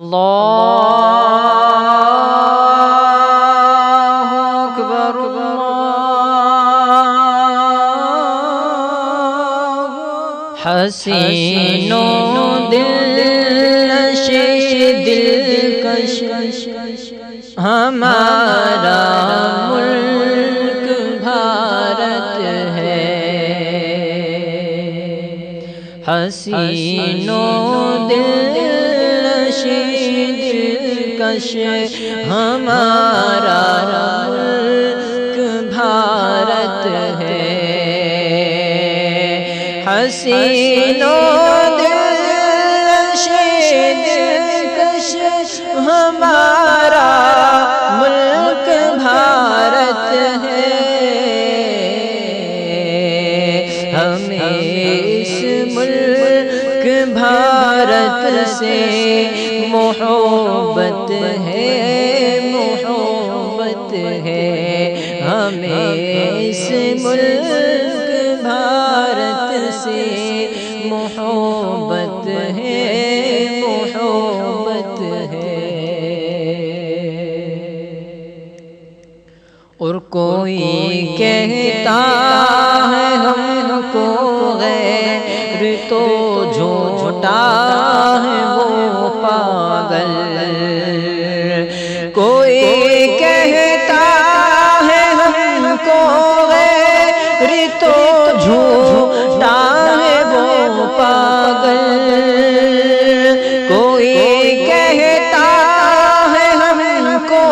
اللہ اکبر اللہ حسین و دلنشین دلکش ہمارا ملک بھارت ہے۔ حسین و دلنشین دلکش ہمارا ملک بھارت ہے۔ حسین و دلنشین دلکش ہمارا ملک بھارت ہے۔ ہمیں اس ملک بھارت سے محبت ہے، محبت ہے۔ ہمیں اس ملک بھارت سے محبت ہے، محبت ہے۔ اور کوئی کہتا ہے ہم کو غیر تو جھوٹا ہے وہ پاگل۔ کوئی کہتا ہے ہم کو غیر تو جھوٹا ہے وہ پاگل۔ کوئی کہتا ہے ہم کو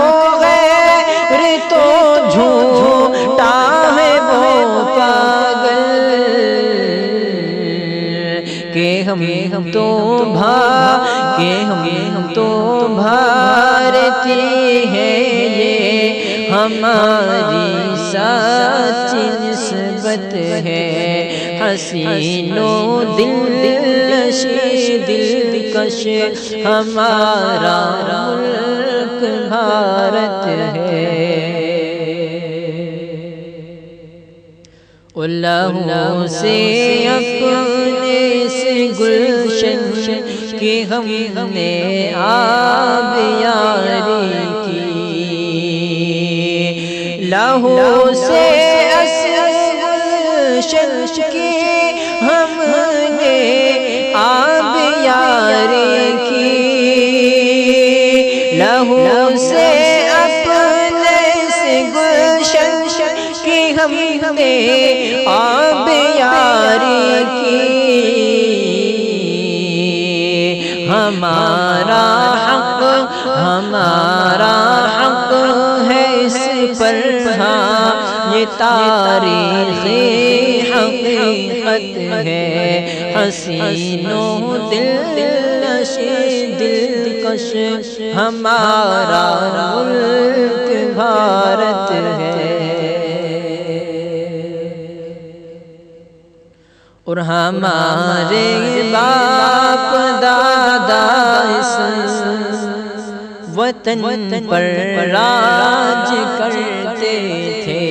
غیر تو جھوٹا ہے وہ پاگل۔ کہ ہم تو بھارتی ہیں، یہ ہماری سچی نسبت ہے۔ حسین و دلنشین دلکش ہمارا ملک بھارت ہے۔ اللہ سے اپنے سے گلشن کی ہم نے آب یاری کی۔ لہو سے گلشن کی ہم نے آب یاری کی۔ لہو سے اپنے سے گلشن کی ہم نے آب یاری کی۔ ہمارا حق ہے اس پر، ہاں یہ تاریخی حقیقت ہے۔ حسین و دلنشین دلکش ہمارا ملک بھارت ہے۔ اور ہمارے باپ دادا اس وطن پر راج کرتے تھے۔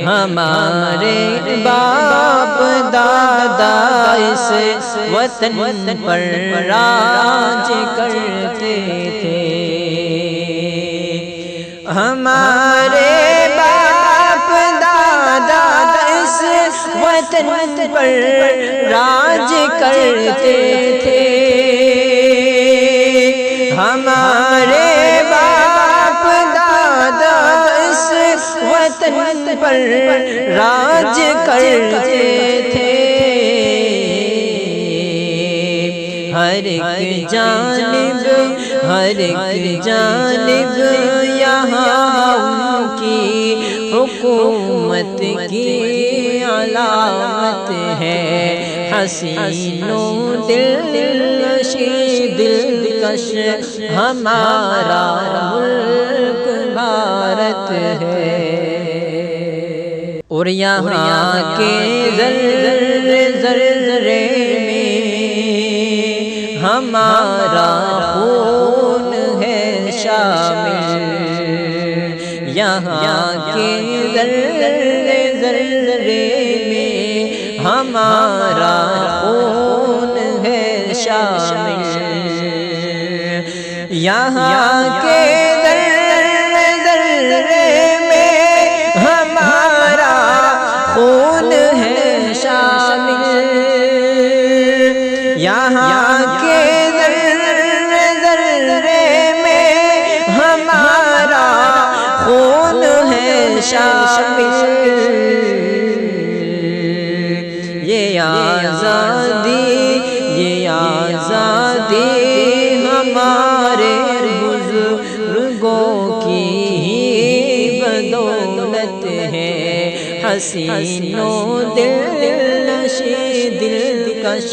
ہمارے باپ دادا اس وطن پر راج کرتے تھے۔ ہمارے باپ دادا اس وطن پر راج کرتے تھے۔ ہمارے باپ دادا اس وطن پر راج کرتے تھے۔ ہر ایک جانب یہاں ان کی حکومت کی علامت ہے۔ حسین و دلنشین دلکش ہمارا ملک بھارت ہے۔ اور یہاں کے ذرے ذرے میں ہمارا خون ہے شامل۔ یہاں کے ذرے ذرے میں ہمارا خون ہے شامل۔ یہاں کے ذرے میں ہمارا خون ہے شامل، یہاں کے ذرے میں ہمارا خون ہے شامل، یہ آزادی ہمارے بزرگوں کی بدولت ہے، حسین و دلنشیں دلکش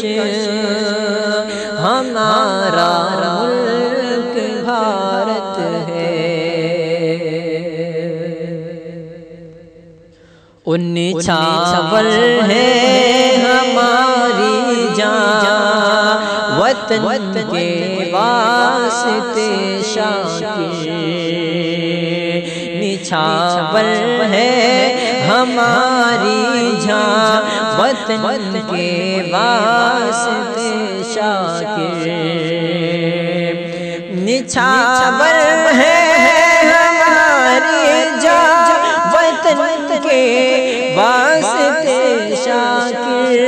ہمارا ملک بھارت ہے۔ ان نچھاور ہے ہماری جان، وطن کے واسطے شاکر، نچھاور ہے ہماری جان، وطن کے واسطے شاکر، نچھاور ہے ہماری جان، وطن کے واسطے شاکر،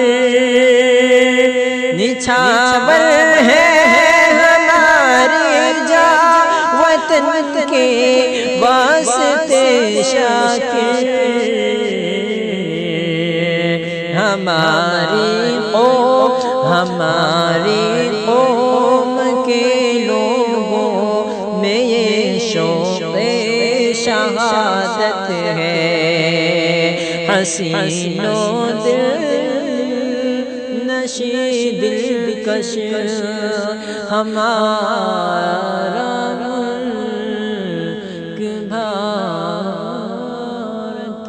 نچھاور ہے ہماری جان، وطن کے واسطے شاکر، ہماری قوم کے لوگوں میں یہ شوق شہادت ہے، حسین و دلنشیں دلکش ہمارا ملک بھارت۔